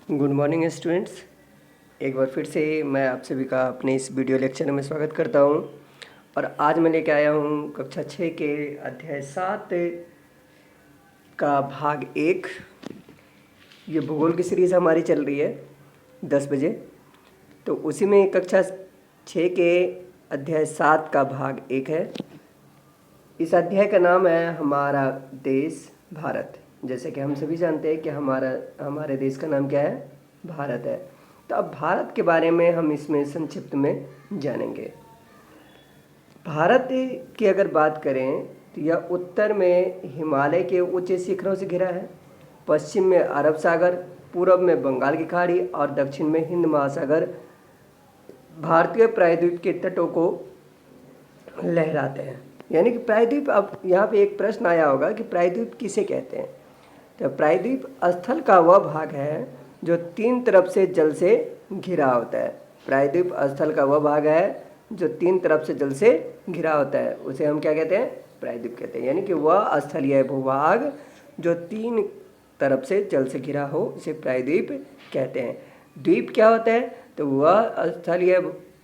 Good morning students. एक बार फिर से मैं आप सभी का अपने इस वीडियो लेक्चर में स्वागत करता हूं। और आज मैं लेके आया हूं कक्षा 6 के अध्याय 7 का भाग 1। ये भूगोल की सीरीज़ हमारी चल रही है 10 बजे, तो उसी में कक्षा 6 के अध्याय 7 का भाग 1 है। इस अध्याय का नाम है हमारा देश भारत। जैसे कि हम सभी जानते हैं कि हमारे देश का नाम क्या है, भारत है। तो अब भारत के बारे में हम इसमें संक्षिप्त में जानेंगे। भारत की अगर बात करें तो यह उत्तर में हिमालय के ऊंचे शिखरों से घिरा है, पश्चिम में अरब सागर, पूर्व में बंगाल की खाड़ी और दक्षिण में हिंद महासागर भारतीय प्रायद्वीप के तटों को लहराते हैं। यानी कि प्रायद्वीप, अब यहाँ पे एक प्रश्न आया होगा कि प्रायद्वीप किसे कहते हैं। तो प्रायद्वीप स्थल का वह भाग है जो 3 तरफ से जल से घिरा होता है। प्रायद्वीप स्थल का वह भाग है जो 3 तरफ से जल से घिरा होता है, उसे हम क्या कहते हैं, प्रायद्वीप कहते हैं। यानी कि वह स्थलीय भूभाग जो 3 तरफ से जल से घिरा हो उसे प्रायद्वीप कहते हैं। द्वीप क्या होता है, तो वह स्थलीय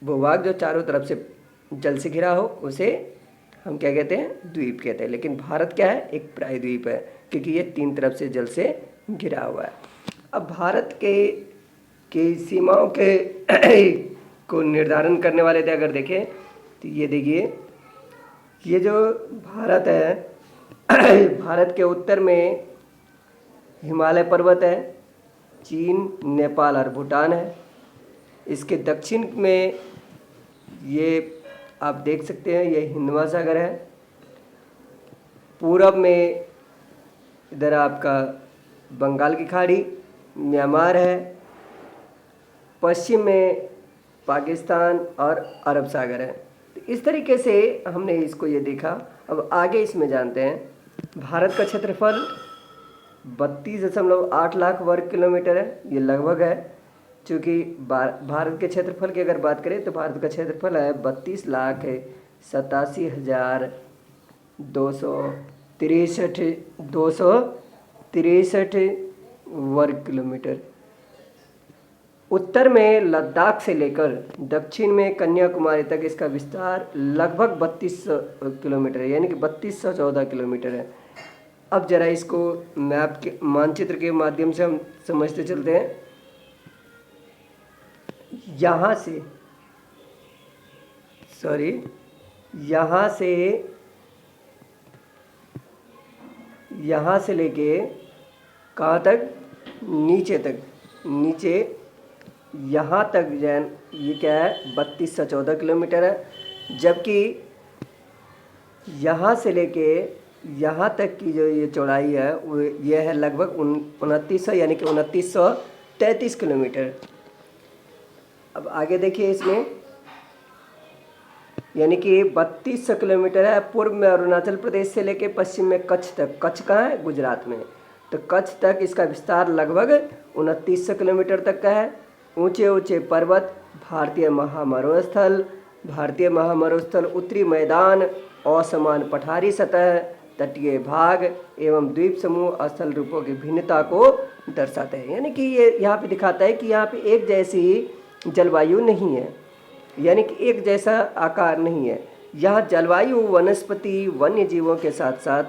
भूभाग जो चारों तरफ से जल से घिरा हो उसे हम क्या कहते हैं, द्वीप कहते हैं। लेकिन भारत क्या है, एक प्रायद्वीप है, क्योंकि ये 3 तरफ से जल से घिरा हुआ है। अब भारत के सीमाओं के को निर्धारण करने वाले थे, अगर देखें तो ये देखिए, ये जो भारत है भारत के उत्तर में हिमालय पर्वत है, चीन, नेपाल और भूटान है। इसके दक्षिण में ये आप देख सकते हैं, ये हिंद महासागर है। पूरब में इधर आपका बंगाल की खाड़ी, म्यांमार है। पश्चिम में पाकिस्तान और अरब सागर है। तो इस तरीके से हमने इसको ये देखा। अब आगे इसमें जानते हैं। भारत का क्षेत्रफल 32.8 लाख वर्ग किलोमीटर है, ये लगभग है। चूँकि भारत के क्षेत्रफल की अगर बात करें तो भारत का क्षेत्रफल है 32,87,263 वर्ग किलोमीटर। उत्तर में लद्दाख से लेकर दक्षिण में कन्याकुमारी तक इसका विस्तार लगभग 3200 किलोमीटर है, यानी कि 3214 किलोमीटर है। अब जरा इसको मैप के मानचित्र के माध्यम से हम समझते चलते हैं। यहाँ से लेके कहाँ तक, नीचे यहाँ तक जैन, ये क्या है, 3214 किलोमीटर है। जबकि यहाँ से लेके यहाँ तक की जो ये चौड़ाई है वो ये है लगभग 2900, यानी कि 2933 किलोमीटर। अब आगे देखिए इसमें, यानी कि 3200 किलोमीटर है। पूर्व में अरुणाचल प्रदेश से लेके पश्चिम में कच्छ तक, कच्छ कहाँ है, गुजरात में, तो कच्छ तक इसका विस्तार लगभग 2900 किलोमीटर तक का है। ऊंचे ऊंचे पर्वत, भारतीय महामरुस्थल, उत्तरी मैदान, असमान पठारी सतह, तटीय भाग एवं द्वीप समूह स्थल रूपों की भिन्नता को दर्शाते हैं। यानी कि ये यहाँ पे दिखाता है कि यहाँ पे एक जैसी जलवायु नहीं है, यानी कि एक जैसा आकार नहीं है। यहाँ जलवायु, वनस्पति, वन्य जीवों के साथ साथ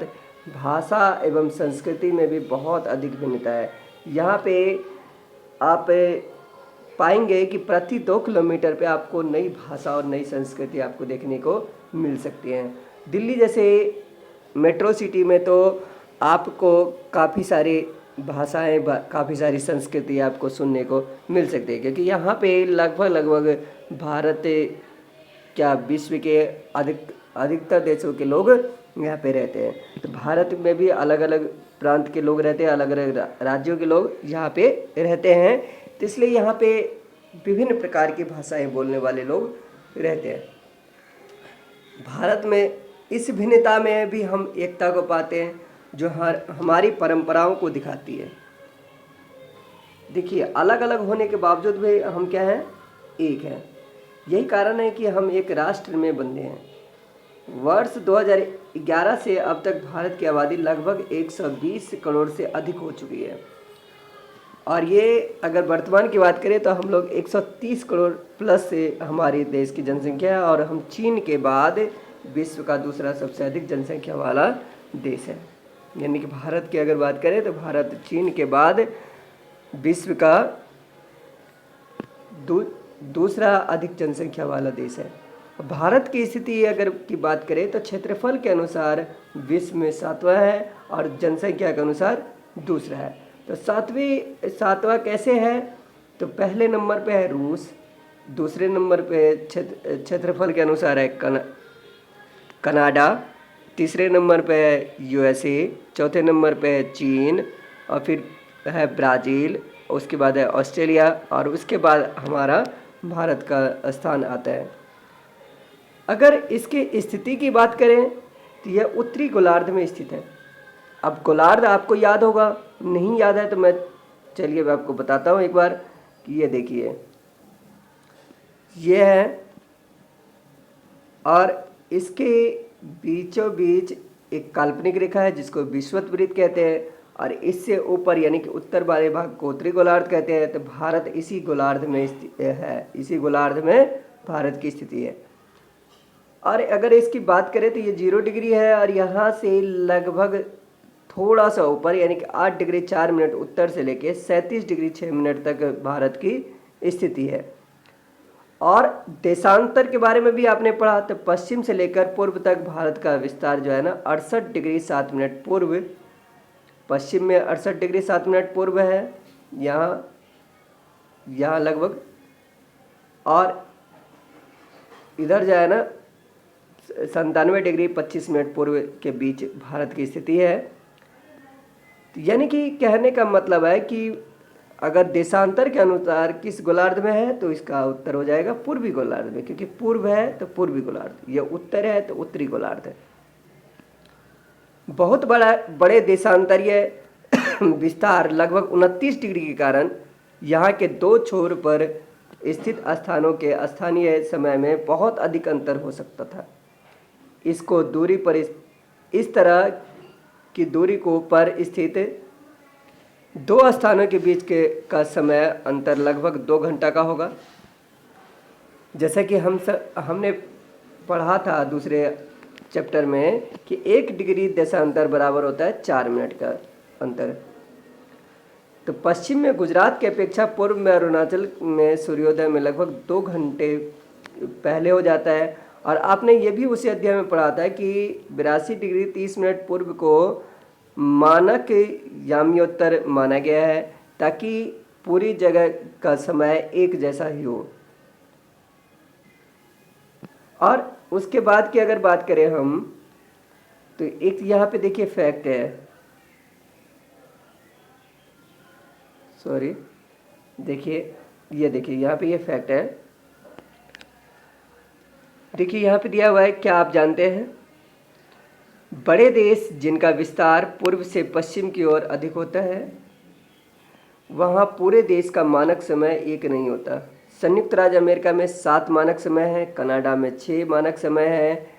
भाषा एवं संस्कृति में भी बहुत अधिक भिन्नता है। यहाँ पे आप पाएंगे कि प्रति 2 किलोमीटर पे आपको नई भाषा और नई संस्कृति आपको देखने को मिल सकती है। दिल्ली जैसे मेट्रो सिटी में तो आपको काफ़ी सारी भाषाएं, काफ़ी सारी संस्कृति आपको सुनने को मिल सकती है, क्योंकि यहाँ पे लगभग भारत क्या विश्व के अधिकतर देशों के लोग यहाँ पे रहते हैं। तो भारत में भी अलग अलग प्रांत के लोग रहते हैं, अलग अलग राज्यों के लोग यहाँ पे रहते हैं। तो इसलिए यहाँ पे विभिन्न प्रकार की भाषाएं बोलने वाले लोग रहते हैं। भारत में इस भिन्नता में भी हम एकता को पाते हैं, जो हमारी परंपराओं को दिखाती है। देखिए, अलग अलग होने के बावजूद भी हम क्या हैं, एक हैं। यही कारण है कि हम एक राष्ट्र में बंधे हैं। वर्ष 2011 से अब तक भारत की आबादी लगभग 120 करोड़ से अधिक हो चुकी है। और ये अगर वर्तमान की बात करें तो हम लोग 130 करोड़ प्लस से हमारे देश की जनसंख्या है, और हम चीन के बाद विश्व का दूसरा सबसे अधिक जनसंख्या वाला देश है। यानी कि भारत की अगर बात करें तो भारत चीन के बाद विश्व का दूसरा अधिक जनसंख्या वाला देश है। भारत की स्थिति अगर की बात करें तो क्षेत्रफल के अनुसार विश्व में 7वां है और जनसंख्या के अनुसार दूसरा है। तो सातवां कैसे है? तो पहले नंबर पे है रूस, दूसरे नंबर पे क्षेत्रफल के अनुसार है कनाडा, तीसरे नंबर पे है यूएसए, चौथे नंबर पे है चीन, और फिर है ब्राज़ील, उसके बाद है ऑस्ट्रेलिया, और उसके बाद हमारा भारत का स्थान आता है। अगर इसकी स्थिति की बात करें तो यह उत्तरी गोलार्ध में स्थित है। अब गोलार्ध आपको याद होगा, नहीं याद है तो मैं चलिए मैं आपको बताता हूँ एक बार कि ये देखिए ये है, और इसके बीचों बीच एक काल्पनिक रेखा है जिसको विषुवत कहते हैं, और इससे ऊपर यानी कि उत्तर वाले भाग को उत्तरी गोलार्ध कहते हैं। तो भारत इसी गोलार्ध में है, इसी गोलार्ध में भारत की स्थिति है। और अगर इसकी बात करें तो ये 0 डिग्री है, और यहाँ से लगभग थोड़ा सा ऊपर यानी कि 8 डिग्री 4 मिनट उत्तर से लेके 37 डिग्री 6 मिनट तक भारत की स्थिति है। और देशांतर के बारे में भी आपने पढ़ा, तो पश्चिम से लेकर पूर्व तक भारत का विस्तार जो है ना 68 डिग्री 7 मिनट पूर्व, पश्चिम में 68 डिग्री 7 मिनट पूर्व है यहाँ लगभग, और इधर जो है ना 97 डिग्री 25 मिनट पूर्व के बीच भारत की स्थिति है। यानी कि कहने का मतलब है कि अगर देशांतर के अनुसार किस गोलार्ध में है तो इसका उत्तर हो जाएगा पूर्वी गोलार्ध में, क्योंकि पूर्व है तो पूर्वी गोलार्ध, यह उत्तर है तो उत्तरी गोलार्ध है। बहुत बड़े देशांतरीय विस्तार लगभग 29 डिग्री के कारण यहाँ के 2 छोर पर स्थित स्थानों के स्थानीय समय में बहुत अधिक अंतर हो सकता था। इसको दूरी पर इस तरह की दूरी को पर स्थित 2 स्थानों के बीच का समय अंतर लगभग 2 घंटा का होगा। जैसा कि हमने पढ़ा था दूसरे चैप्टर में कि 1 डिग्री देशांतर बराबर होता है 4 मिनट का अंतर। तो पश्चिम में गुजरात की अपेक्षा पूर्व में अरुणाचल में सूर्योदय में लगभग 2 घंटे पहले हो जाता है। और आपने ये भी उसी अध्याय में पढ़ा था कि 82 डिग्री 30 मिनट पूर्व को मानक याम्योत्तर माना गया है, ताकि पूरी जगह का समय एक जैसा ही हो। और उसके बाद की अगर बात करें हम तो एक यहाँ पे देखिए फैक्ट है, सॉरी देखिए ये देखिए यहाँ पे ये फैक्ट है। देखिए यहाँ पे दिया हुआ है, क्या आप जानते हैं बड़े देश जिनका विस्तार पूर्व से पश्चिम की ओर अधिक होता है वहाँ पूरे देश का मानक समय एक नहीं होता। संयुक्त राज्य अमेरिका में 7 मानक समय है, कनाडा में 6 मानक समय है,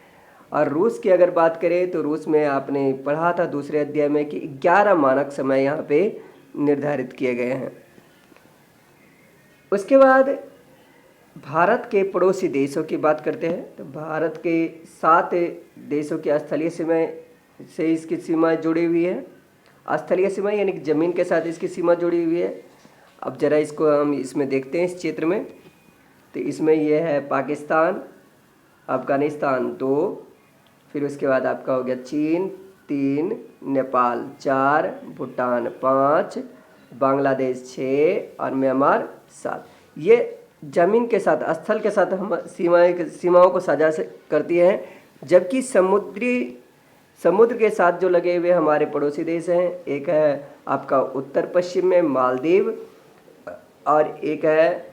और रूस की अगर बात करें तो रूस में आपने पढ़ा था दूसरे अध्याय में कि 11 मानक समय यहाँ पे निर्धारित किए गए हैं। उसके बाद भारत के पड़ोसी देशों की बात करते हैं तो भारत के 7 देशों की स्थलीय सीमा से इसकी सीमा जुड़ी हुई है। स्थलीय सीमा यानी कि ज़मीन के साथ इसकी सीमा जुड़ी हुई है। अब ज़रा इसको हम इसमें देखते हैं इस चित्र में, तो इसमें यह है पाकिस्तान, अफ़गानिस्तान 2, फिर उसके बाद आपका हो गया चीन 3, नेपाल 4, भूटान 5, बांग्लादेश 6 और म्यांमार 7। ये ज़मीन के साथ स्थल के साथ हम सीमाओं को साझा करती हैं, जबकि समुद्र के साथ जो लगे हुए हमारे पड़ोसी देश हैं, एक है आपका उत्तर पश्चिम में मालदीव, और एक है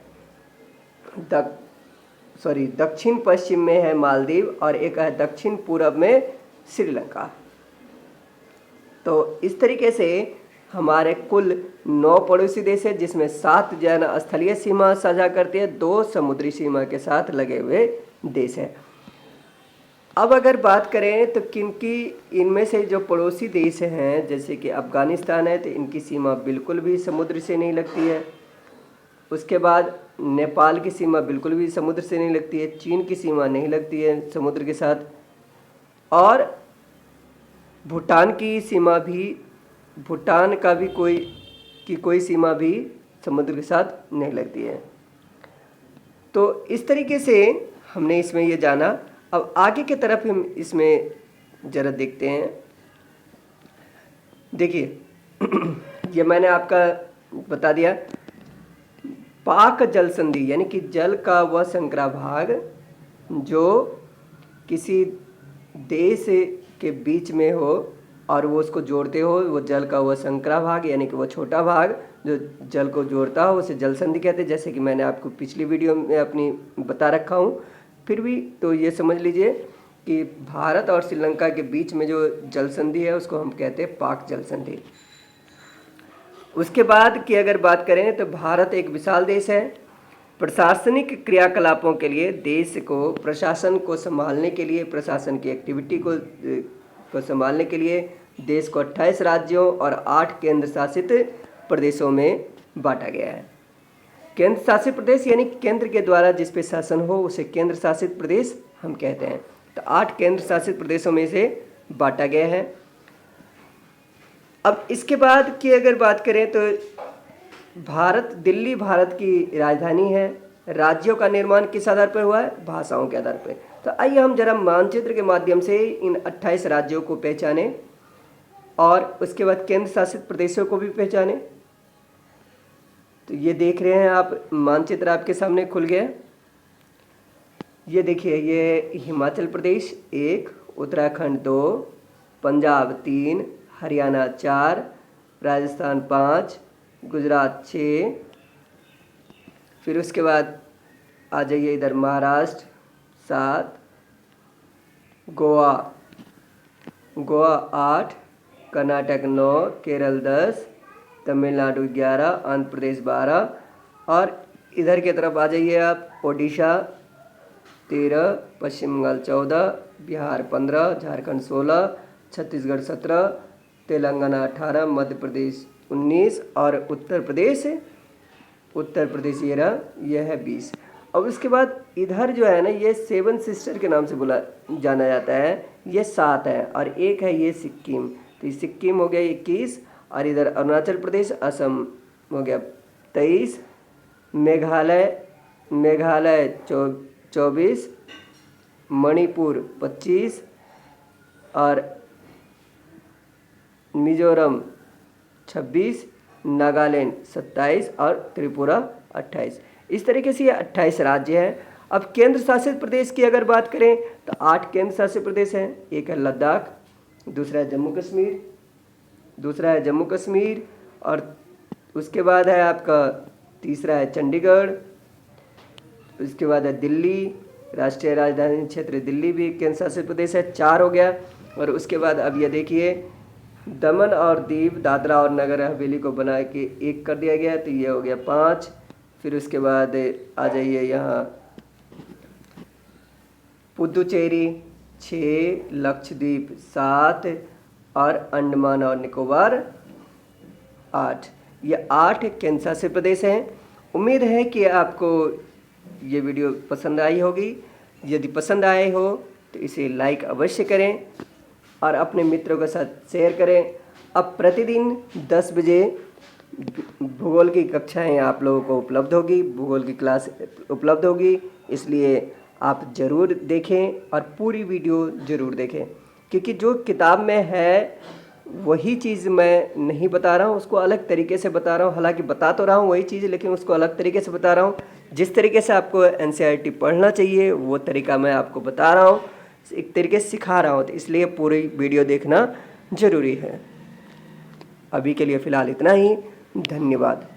दक्षिण पश्चिम में है मालदीव, और एक है दक्षिण पूर्व में श्रीलंका। तो इस तरीके से हमारे कुल 9 पड़ोसी देश हैं, जिसमें 7 जो है ना स्थलीय सीमा साझा करते हैं, 2 समुद्री सीमा के साथ लगे हुए देश हैं। अब अगर बात करें तो किनकी इनमें से जो पड़ोसी देश हैं, जैसे कि अफ़गानिस्तान है, तो इनकी सीमा बिल्कुल भी समुद्र से नहीं लगती है। उसके बाद नेपाल की सीमा बिल्कुल भी समुद्र से नहीं लगती है। चीन की सीमा नहीं लगती है समुद्र के साथ। और भूटान की सीमा भी, भूटान का भी कोई सीमा भी समुद्र के साथ नहीं लगती है। तो इस तरीके से हमने इसमें ये जाना। अब आगे की तरफ हम इसमें ज़रा देखते हैं। देखिए ये मैंने आपका बता दिया, पाक जल संधि यानी कि जल का वह संकरा भाग जो किसी देश के बीच में हो और वो उसको जोड़ते हो, वो जल का वह संकरा भाग यानी कि वो छोटा भाग जो जल को जोड़ता हो, उसे जल संधि कहते हैं। जैसे कि मैंने आपको पिछली वीडियो में अपनी बता रखा हूँ। फिर भी तो ये समझ लीजिए कि भारत और श्रीलंका के बीच में जो जल संधि है उसको हम कहते हैं पाक जल संधि। उसके बाद की अगर बात करें तो भारत एक विशाल देश है। प्रशासनिक क्रियाकलापों के लिए देश को, प्रशासन को संभालने के लिए, प्रशासन की एक्टिविटी को संभालने के लिए देश को 28 राज्यों और 8 केंद्र शासित प्रदेशों में बांटा गया है। केंद्र शासित प्रदेश यानी केंद्र के द्वारा जिस पे शासन हो उसे केंद्र शासित प्रदेश हम कहते हैं। तो 8 केंद्र शासित प्रदेशों में से बांटा गया है। अब इसके बाद की अगर बात करें तो दिल्ली भारत की राजधानी है। राज्यों का निर्माण किस आधार पर हुआ है? भाषाओं के आधार पर। तो आइए हम जरा मानचित्र के माध्यम से इन 28 राज्यों को पहचानें और उसके बाद केंद्र शासित प्रदेशों को भी पहचानें। तो ये देख रहे हैं आप, मानचित्र आपके सामने खुल गया। ये देखिए, ये हिमाचल प्रदेश 1, उत्तराखंड 2, पंजाब 3, हरियाणा 4, राजस्थान 5, गुजरात 6। फिर उसके बाद आ जाइए इधर महाराष्ट्र 7, गोवा 8, कर्नाटक 9, केरल 10, तमिलनाडु 11, आंध्र प्रदेश 12 और इधर की तरफ आ जाइए आप, ओडिशा 13, पश्चिम बंगाल 14, बिहार 15, झारखंड 16, छत्तीसगढ़ 17, तेलंगाना 18, मध्य प्रदेश 19 और उत्तर प्रदेश यह है 20। और उसके बाद इधर जो है ना, ये 7 सिस्टर के नाम से जाना जाता है। ये 7 है और एक है ये सिक्किम। तो सिक्किम हो गया 21 और इधर अरुणाचल प्रदेश, असम हो गया 23, मेघालय 24, मणिपुर 25 और मिजोरम 26, नागालैंड 27 और त्रिपुरा 28। इस तरीके से ये 28 राज्य हैं। अब केंद्र शासित प्रदेश की अगर बात करें तो 8 केंद्र शासित प्रदेश हैं। एक है लद्दाख, दूसरा है जम्मू कश्मीर और उसके बाद है आपका तीसरा है चंडीगढ़। उसके बाद है दिल्ली, राष्ट्रीय राजधानी क्षेत्र दिल्ली भी केंद्र शासित प्रदेश है, 4 हो गया। और उसके बाद अब ये देखिए, दमन और दीव, दादरा और नगर हवेली को बना के 1 कर दिया गया, तो ये हो गया 5। फिर उसके बाद आ जाइए यहाँ पुदुचेरी 6, लक्षद्वीप 7 और अंडमान और निकोबार 8। ये 8 केंद्र शासित प्रदेश हैं। उम्मीद है कि आपको ये वीडियो पसंद आई होगी। यदि पसंद आए हो तो इसे लाइक अवश्य करें और अपने मित्रों के साथ शेयर करें। अब प्रतिदिन 10 बजे भूगोल की कक्षाएं आप लोगों को उपलब्ध होगी, भूगोल की क्लास उपलब्ध होगी, इसलिए आप ज़रूर देखें और पूरी वीडियो ज़रूर देखें। क्योंकि जो किताब में है वही चीज़ मैं नहीं बता रहा हूँ, उसको अलग तरीके से बता रहा हूँ। हालांकि बता तो रहा हूँ वही चीज़, लेकिन उसको अलग तरीके से बता रहा हूँ। जिस तरीके से आपको NCERT पढ़ना चाहिए वो तरीका मैं आपको बता रहा हूँ, एक तरीके से सिखा रहा हूँ। तो इसलिए पूरी वीडियो देखना ज़रूरी है। अभी के लिए फ़िलहाल इतना ही। धन्यवाद।